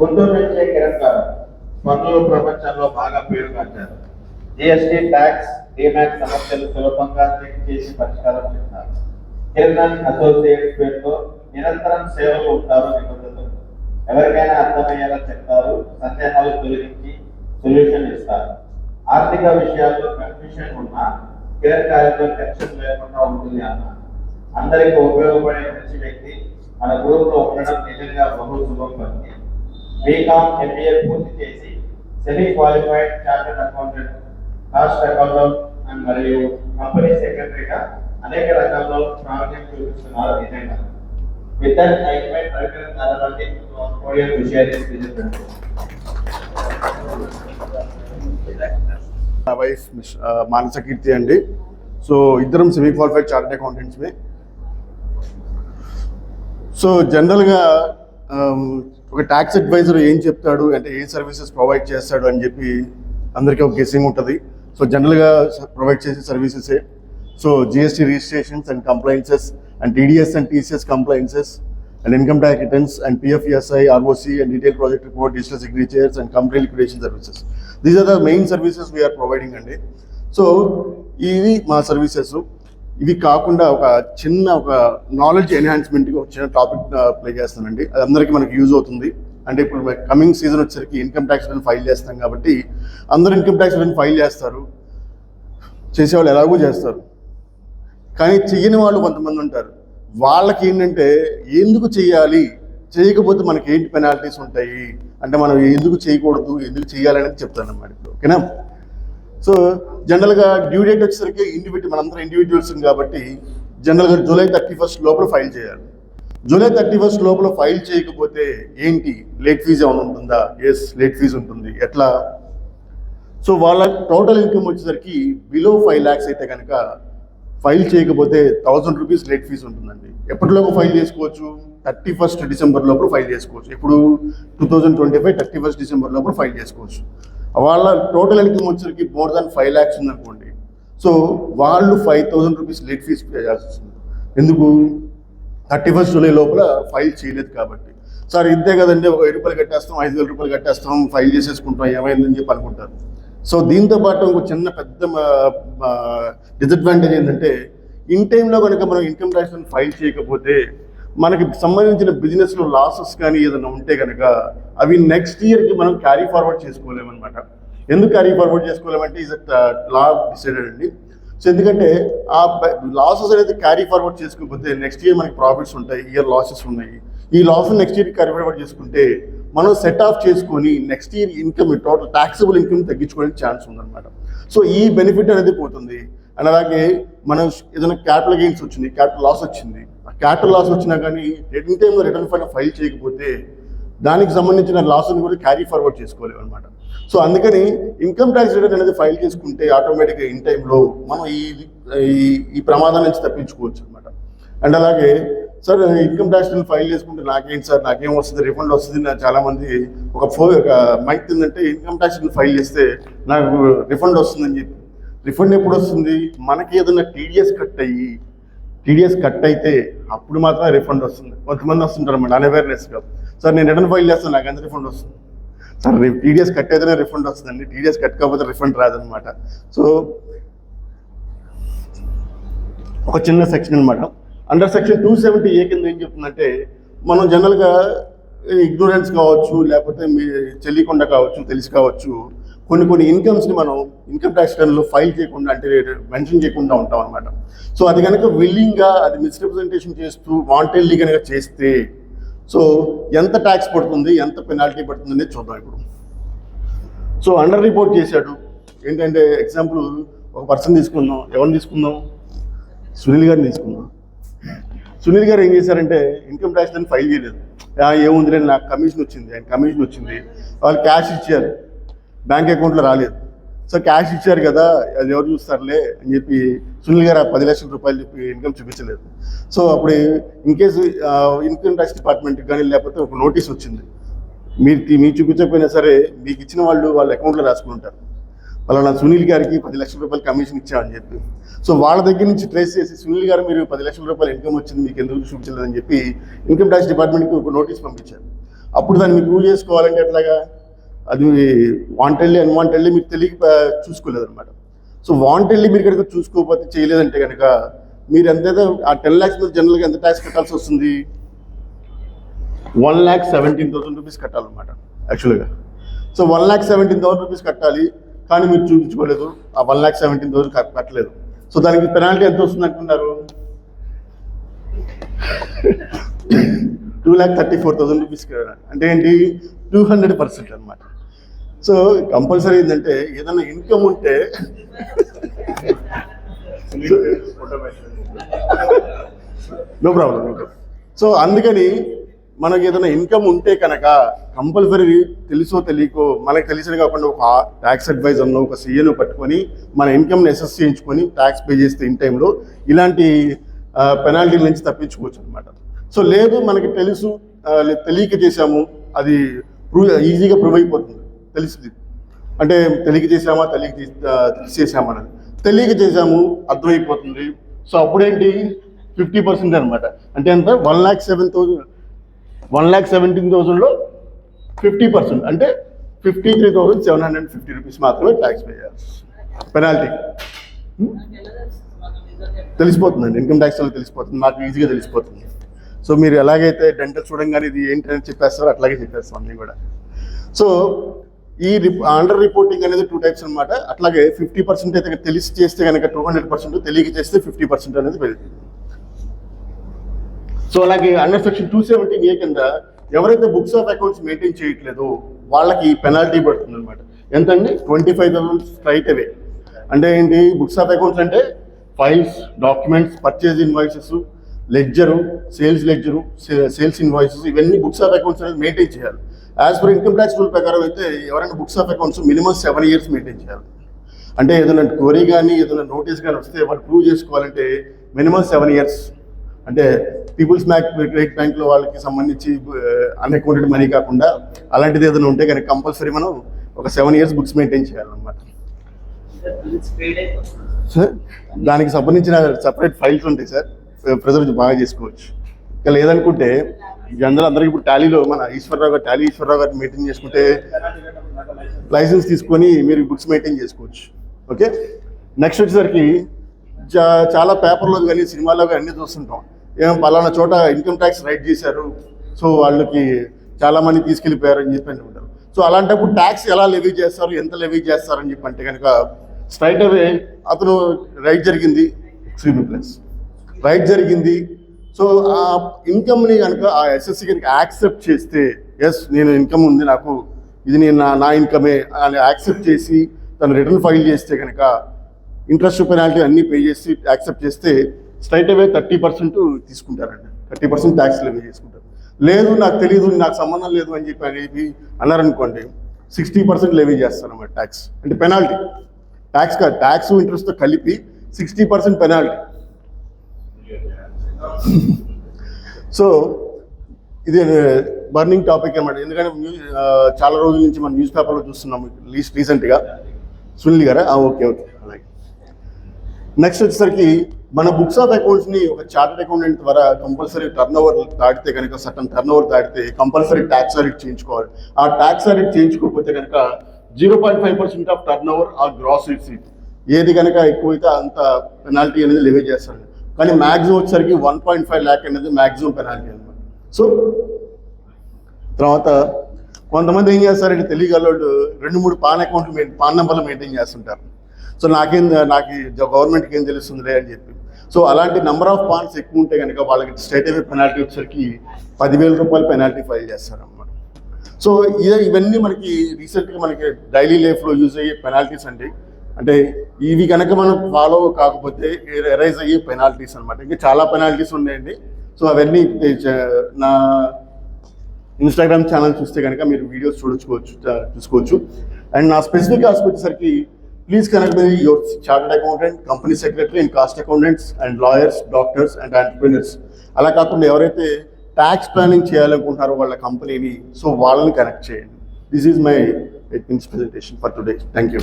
గుంటూరు నుంచే కిరణ్ గారు పన్నుల ప్రపంచంలో బాగా పేరుగాంచారు. జిఎస్టీ, ట్యాక్స్, డిమాక్స్ సమస్యలు సులభంగా చెక్ చేసి పరిష్కారం చేస్తారు. కిరణ్ అసోసియేట్స్ పేరుతో నిరంతరం సేవలు ఉంటారు నిబద్ధతలు. ఎవరికైనా అర్థమయ్యేలా చెప్తారు, సందేహాలు తొలగించి సొల్యూషన్ ఇస్తారు. ఆర్థిక విషయాల్లో కన్ఫ్యూషన్ ఉన్నా కిరణ్ గారితో టెన్షన్ లేకుండా ఉంటుంది అన్న. అందరికీ ఉపయోగపడే మంచి వ్యక్తి మన గ్రూప్ లో ఉండడం నిజంగా బహు శుభం పని. బీకామ్ ఎంబీఏ పూర్తి చేసి semi qualified chartered accountant, cost accountant మరియు కంపెనీ సెక్రటరీగా అనేక రంగాల్లో ప్రావీణ్యం చూపిస్తున్నారు నిజంగా. With that, I invite Ravikiran Garavati on podium to share his vision. My wife Manasa Kirti అండి. సో ఇద్దరం semi qualified chartered accountants. So జనరల్గా ఒక ట్యాక్స్ అడ్వైజర్ ఏం చెప్తాడు అంటే ఏ సర్వీసెస్ ప్రొవైడ్ చేస్తాడు అని చెప్పి అందరికీ ఒక గెస్సింగ్ ఉంటుంది. సో జనరల్గా ప్రొవైడ్ చేసే సర్వీసెసే so GST registrations and compliances and TDS and TCS compliances and income tax returns and PFESI, ROC and detailed project report, digital signatures and company liquidation services. These are the main services we are providing andi. So ivi ma services ivi kaakunda oka chinna oka knowledge enhancement ki oka chinna topic play chestanandi. Adi andariki manaku use avutundi. అంటే ఇప్పుడు coming season వచ్చేసరికి income tax return file చేస్తాం కాబట్టి అందరూ income tax return file చేస్తారు, చేసేవాళ్ళు ఎలాగో చేస్తారు. కానీ చెయ్యని వాళ్ళు కొంతమంది ఉంటారు. వాళ్ళకి ఏంటంటే ఎందుకు చేయాలి, చేయకపోతే మనకి ఏంటి పెనాల్టీస్ ఉంటాయి అంటే మనం ఎందుకు చేయకూడదు, ఎందుకు చేయాలనేది చెప్తాను అన్నమాట ఇప్పుడు. ఓకేనా? సో జనరల్గా డ్యూ డేట్ వచ్చేసరికి మనందరం ఇండివిజువల్స్ కాబట్టి జనరల్గా జూలై 31 లోపల ఫైల్ చేయాలి. జూలై 31 లోపల ఫైల్ చేయకపోతే ఏంటి, లేట్ ఫీజు ఏమైనా ఉంటుందా? ఎస్, లేట్ ఫీజు ఉంటుంది. ఎట్లా? సో వాళ్ళ టోటల్ ఇన్కమ్ వచ్చేసరికి బిలో 5 lakhs అయితే కనుక ఫైల్ చేయకపోతే 1000 రూపీస్ లేట్ ఫీజు ఉంటుందండి. ఎప్పటిలోపు ఫైల్ చేసుకోవచ్చు? 31 డిసెంబర్ లోపల ఫైల్ చేసుకోవచ్చు. ఇప్పుడు 2025 31 డిసెంబర్ లోపల ఫైల్ చేసుకోవచ్చు. వాళ్ళ టోటల్ ఇన్కమ్ వచ్చేసరికి మోర్ దాన్ 5 lakhs ఉందనుకోండి, సో వాళ్ళు 5000 రూపీస్ లేట్ ఫీజు పే చేయాల్సి వస్తుంది. ఎందుకు? 31 జూలై లోపల ఫైల్ చేయలేదు కాబట్టి. సార్ ఇంతే కదండి, ఒక 1000 రూపాయలు కట్టేస్తాం, 5000 రూపాయలు కట్టేస్తాం, ఫైల్ చేసేసుకుంటాం, ఏమైందని చెప్పి అనుకుంటారు. సో దీంతో పాటు ఇంకో చిన్న పెద్ద డిసడ్వాంటేజ్ ఏంటంటే ఇన్ టైంలో కనుక మనం ఇన్కమ్ ట్యాక్స్ ఫైల్ చేయకపోతే మనకి సంబంధించిన బిజినెస్లో లాసెస్ కానీ ఏదైనా ఉంటే కనుక అవి నెక్స్ట్ ఇయర్కి మనం క్యారీ ఫార్వర్డ్ చేసుకోలేమన్నమాట. ఎందుకు క్యారీ ఫార్వర్డ్ చేసుకోలేమంటే ఈజ్ లా డిసైడెడ్ అండి. సో ఎందుకంటే ఆ లాసెస్ అనేది క్యారీ ఫార్వర్డ్ చేసుకోకపోతే నెక్స్ట్ ఇయర్ మనకి ప్రాఫిట్స్ ఉంటాయి, ఇయర్ లాసెస్ ఉన్నాయి. ఈ లాస్ నెక్స్ట్ ఇయర్కి క్యారీ ఫార్వర్డ్ చేసుకుంటే మనం సెట్ ఆఫ్ చేసుకొని next year income total taxable income తగ్గించుకోవడానికి ఛాన్స్ ఉందన్నమాట. సో ఈ బెనిఫిట్ అనేది పోతుంది. అండ్ అలాగే మనం ఏదైనా క్యాపిటల్ గెయిన్స్ వచ్చింది, క్యాపిటల్ లాస్ వచ్చింది, ఆ క్యాపిటల్ లాస్ వచ్చినా కానీ రిటర్న్ టైంలో రిటర్న్ ఫైల్ చేయకపోతే దానికి సంబంధించిన లాస్ని కూడా క్యారీ ఫార్వర్డ్ చేసుకోలేము అనమాట. సో అందుకని ఇన్కమ్ ట్యాక్స్ రిటర్న్ అనేది ఫైల్ చేసుకుంటే ఆటోమేటిక్గా ఇన్ టైంలో మనం ఈ ప్రమాదం నుంచి తప్పించుకోవచ్చు అనమాట. అండ్ అలాగే సార్ ఇన్కమ్ ట్యాక్స్ ఫైల్ చేసుకుంటే నాకేంటి సార్, నాకేం వస్తుంది, రిఫండ్ వస్తుంది. నాకు చాలామంది ఒక మైక్ ఏంటంటే ఇన్కమ్ ట్యాక్స్ ఫైల్ చేస్తే నాకు రిఫండ్ వస్తుందని చెప్పి. రిఫండ్ ఎప్పుడు వస్తుంది? మనకి ఏదైనా టీడీఎస్ కట్ అయితే అప్పుడు మాత్రమే రిఫండ్ వస్తుంది. కొంతమంది వస్తుంటారు అన్నమాట అన్అవేర్నెస్గా. సార్ నేను రిటర్న్ ఫైల్ చేస్తాను, నాకు ఎంత రిఫండ్ వస్తుంది? సార్ టీడీఎస్ కట్ అయితేనే రిఫండ్ వస్తుందండి, టీడీఎస్ కట్ కాకపోతే రిఫండ్ రాదనమాట. సో ఒక చిన్న సెక్షన్ అనమాట. అండర్ సెక్షన్ 270A కింద ఏం చెప్తుందంటే మనం జనరల్గా ఇగ్నోరెన్స్ కావచ్చు, లేకపోతే మీ తెలియకుండా కావచ్చు, తెలిసి కావచ్చు, కొన్ని ఇన్కమ్స్ని మనం ఇన్కమ్ ట్యాక్స్ రిటర్న్లో ఫైల్ చేయకుండా అంటే మెన్షన్ చేయకుండా ఉంటాం అనమాట. సో అది కనుక విల్లింగ్గా అది మిస్రిప్రజెంటేషన్ చేస్తూ వాంటెడ్లీ కనుక చేస్తే సో ఎంత ట్యాక్స్ పడుతుంది, ఎంత పెనాల్టీ పడుతుంది అనేది చూద్దాం ఇప్పుడు. సో అండర్ రిపోర్ట్ చేశాడు ఏంటంటే ఎగ్జాంపుల్ ఒక పర్సన్ తీసుకుందాం. ఎవరిని తీసుకుందాం? సునీల్ గారిని తీసుకుందాం. సునీల్ గారు ఏం చేశారంటే ఇన్కమ్ ట్యాక్స్ దాన్ని ఫైల్ చేయలేదు. ఏముంది లేదు, నాకు కమిషన్ వచ్చింది, ఆయన కమిషన్ వచ్చింది, వాళ్ళు క్యాష్ ఇచ్చారు, బ్యాంక్ అకౌంట్లో రాలేదు. సో క్యాష్ ఇచ్చారు కదా, అది ఎవరు చూస్తారులే అని చెప్పి సునీల్ గారు 10 లక్షల రూపాయలు చెప్పి ఇన్కమ్ చూపించలేదు. సో అప్పుడు ఇన్ కేసు ఇన్కమ్ ట్యాక్స్ డిపార్ట్మెంట్కి కానీ లేకపోతే ఒక నోటీస్ వచ్చింది, మీరు చూపించకపోయినా సరే మీకు ఇచ్చిన వాళ్ళ అకౌంట్లో రాసుకుని ఉంటారు, వాళ్ళ సునీల్ గారికి 10 లక్షల రూపాయలు కమిషన్ ఇచ్చామని చెప్పి. సో వాళ్ళ దగ్గర నుంచి ట్రేస్ చేసి సునీల్ గారు మీరు 10 లక్షల రూపాయలు ఇన్కమ్ వచ్చింది, మీకు ఎందుకు చూపించలేదని చెప్పి ఇన్కమ్ ట్యాక్స్ డిపార్ట్మెంట్కి ఒక నోటీస్ పంపించారు. అప్పుడు దాన్ని మీరు ప్రూవ్ చేసుకోవాలంటే ఎట్లాగా, అది వాంటెడ్లీ అన్వాంటెడ్లీ మీకు తెలియక చూసుకోలేదు అనమాట. సో వాంటెడ్లీ మీరు కనుక చూసుకోకపోతే చేయలేదంటే కనుక మీరు ఎంతైతే ఆ 10 lakhs మీద జనరల్గా ఎంత ట్యాక్స్ కట్టాల్సి వస్తుంది, 1,17,000 రూపీస్ కట్టాలన్నమాట యాక్చువల్గా. సో 1,17,000 రూపీస్ కట్టాలి, కానీ మీరు చూపించుకోలేదు, ఆ 1,17,000 కట్టలేదు. సో దానికి పెనాల్టీ ఎంత వస్తుంది అంటున్నారు, 2,34,000 రూపీస్. అంటే ఏంటి, 200% అనమాట. సో కంపల్సరీ ఏంటంటే ఏదైనా ఇన్కమ్ ఉంటే నో ప్రాబ్లం. సో అందుకని మనకి ఏదైనా ఇన్కమ్ ఉంటే కనుక కంపల్సరీ తెలుసో తెలియకో మనకు తెలిసిన కాకుండా ఒక ట్యాక్స్ అడ్వైజర్ను ఒక సీఏను పట్టుకొని మన ఇన్కమ్ని అసెస్ చేయించుకొని ట్యాక్స్ పే చేస్తే ఇన్ టైంలో ఇలాంటి పెనాల్టీల నుంచి తప్పించుకోవచ్చు అనమాట. సో లేదు మనకి తెలుసు తెలియక చేసాము, అది ఈజీగా ప్రూవ్ అయిపోతుంది. తెలిసింది అంటే తెలియక చేసామా తెలిసి చేసామా అనేది, తెలియక చేసాము అర్థమైపోతుంది. సో అప్పుడేంటి 50% అనమాట. అంటే ఎంత, 1,17,000లో 50% అంటే 53,750 రూపీస్ మాత్రమే ట్యాక్స్ పే చేయాలి. పెనాల్టీ తెలిసిపోతుందండి, ఇన్కమ్ ట్యాక్స్ వల్ల తెలిసిపోతుంది, మాకు ఈజీగా తెలిసిపోతుంది. సో మీరు ఎలాగైతే డెంటల్ చూడంగానే ఇది ఏంటని చెప్పేస్తారో అట్లాగే చెప్పేస్తాం అన్నీ కూడా. సో ఈ అండర్ రిపోర్టింగ్ అనేది 2 types అనమాట. అట్లాగే 50% అయితే తెలిసి చేస్తే కనుక 200%, తెలియక చేస్తే 50% అనేది పెరుగుతుంది. సో అలాగే అండర్ సెక్షన్ 217A కింద ఎవరైతే బుక్స్ ఆఫ్ అకౌంట్స్ మెయింటైన్ చేయట్లేదో వాళ్ళకి పెనాల్టీ పడుతుంది అనమాట. ఎంతండి, 25,000 స్ట్రైట్ అవే. అంటే ఏంటి, బుక్స్ ఆఫ్ అకౌంట్స్ అంటే files, documents, purchase invoices, ledger, sales ledger, sales invoices, ఇవన్నీ బుక్స్ ఆఫ్ అకౌంట్స్ అనేది మెయింటైన్ చేయాలి. As per income tax rule ప్రకారం అయితే ఎవరైనా books of accounts minimum 7 years maintain చేయాలి. అంటే ఏదైనా క్వరీ కానీ ఏదైనా నోటీస్ కానీ వస్తే వాళ్ళు ప్రూవ్ చేసుకోవాలంటే మినిమం 7 years. అంటే పీపుల్స్ క్రెడిట్ బ్యాంక్లో వాళ్ళకి సంబంధించి అన్అకౌంటెడ్ మనీ కాకుండా అలాంటిది ఏదైనా ఉంటే కనుక కంపల్సరీ మనం ఒక 7 years బుక్స్ మెయింటైన్ చేయాలన్నమాట. సార్ దానికి సంబంధించిన సపరేట్ ఫైల్స్ ఉంటాయి సార్, ప్రెజర్ బాగా చేసుకోవచ్చు. ఇంకా లేదనుకుంటే జనరల్ అందరికీ ఇప్పుడు టాలీలో మన ఈశ్వరరావు గారు మెయింటైన్ చేసుకుంటే లైసెన్స్ తీసుకొని మీరు బుక్స్ మెయింటైన్ చేసుకోవచ్చు. ఓకే, నెక్స్ట్ వచ్చేసరికి చాలా పేపర్లో కానీ సినిమాలో కానీ అన్నీ చూస్తుంటాం, ఏం పలానా చోట ఇన్కమ్ ట్యాక్స్ రైట్ చేశారు, సో వాళ్ళకి చాలా మంది తీసుకెళ్ళిపోయారు అని చెప్పి అనుకుంటారు. సో అలాంటప్పుడు ట్యాక్స్ ఎలా లెవీ చేస్తారు, ఎంత లెవీ చేస్తారని చెప్పి అంటే కనుక స్ట్రైట్ అవే అతను రైట్ జరిగింది, సో ఆ ఇన్కమ్ని కనుక ఆ ఎస్ఎస్సి కనుక యాక్సెప్ట్ చేస్తే, ఎస్ నేను ఇన్కమ్ ఉంది నాకు, ఇది నేను నా ఇన్కమే అని యాక్సెప్ట్ చేసి తను రిటర్న్ ఫైల్ చేస్తే కనుక ఇంట్రెస్ట్ పెనాల్టీ అన్నీ పే చేసి యాక్సెప్ట్ చేస్తే స్ట్రైట్ అవే 30% తీసుకుంటారండి, 30% ట్యాక్స్ లెవీ చేసుకుంటారు. లేదు నాకు తెలియదు, నాకు సంబంధం లేదు అని చెప్పి అనేది అన్నారనుకోండి 60% లెవీ చేస్తారన్నమాట ట్యాక్స్. అంటే పెనాల్టీ, ట్యాక్స్ కాదు, ట్యాక్స్ ఇంట్రెస్ట్తో కలిపి 60% పెనాల్టీ. సో ఇది బర్నింగ్ టాపిక్ అన్నమాట. ఎందుకంటే చాలా రోజుల నుంచి మనం న్యూస్ పేపర్లో చూస్తున్నాము, రీసెంట్గా. సునీల్ గారా, ఓకే అలాగే. నెక్స్ట్ వచ్చేసరికి మన బుక్స్ ఆఫ్ అకౌంట్స్ని ఒక చార్టెడ్ అకౌంటెంట్ ద్వారా కంపల్సరీ టర్నోవర్ దాటితే కనుక, సటన్ టర్నోవర్ దాటితే కంపల్సరీ ట్యాక్స్ ఆడిట్ చేయించుకోవాలి. ఆ ట్యాక్స్ ఆడిట్ చేయించుకోకపోతే కనుక 0.5% ఆఫ్ టర్నోవర్ ఆ గ్రాస్ రిసీట్ ఏది కనుక ఎక్కువైతే అంత పెనాల్టీ అనేది లెవీ చేస్తారు. కానీ మ్యాక్సిమం వచ్చేసరికి 1.5 lakh అనేది మ్యాక్సిమం పెనాల్టీ అనమాట. సో తర్వాత కొంతమంది ఏం చేస్తారంటే తెలియగలవాళ్ళు 2-3 పాన్ నెంబర్లు మెయింటైన్ చేస్తుంటారు. సో నాకు గవర్నమెంట్కి ఏం తెలుస్తుందిలే అని చెప్పి. సో అలాంటి నెంబర్ ఆఫ్ పాన్స్ ఎక్కువ ఉంటే కనుక వాళ్ళకి స్ట్రైట్ అవే పెనాల్టీ వచ్చేసరికి 10,000 రూపాయలు పెనాల్టీ ఫైల్ చేస్తారన్నమాట. సో ఇవన్నీ మనకి రీసెంట్గా మనకి డైలీ లైఫ్లో యూజ్ అయ్యే పెనాల్టీస్ అండి. అంటే ఇవి కనుక మనం ఫాలో కాకపోతే ఎరైజ్ అయ్యే పెనాల్టీస్ అనమాట. ఇంకా చాలా పెనాల్టీస్ ఉన్నాయండి. సో అవన్నీ నా ఇన్స్టాగ్రామ్ ఛానల్ చూస్తే కనుక మీరు వీడియోస్ చూసుకోవచ్చు. అండ్ నా స్పెసిఫిక్ ఆస్క్ వచ్చేసరికి please connect with your chartered accountant, company secretary and cost accountants and lawyers, doctors and entrepreneurs. అలా కాకుండా ఎవరైతే ట్యాక్స్ ప్లానింగ్ చేయాలనుకుంటున్నారో వాళ్ళ కంపెనీని, సో వాళ్ళని కనెక్ట్ చేయండి. This is my presentation for today. Thank you.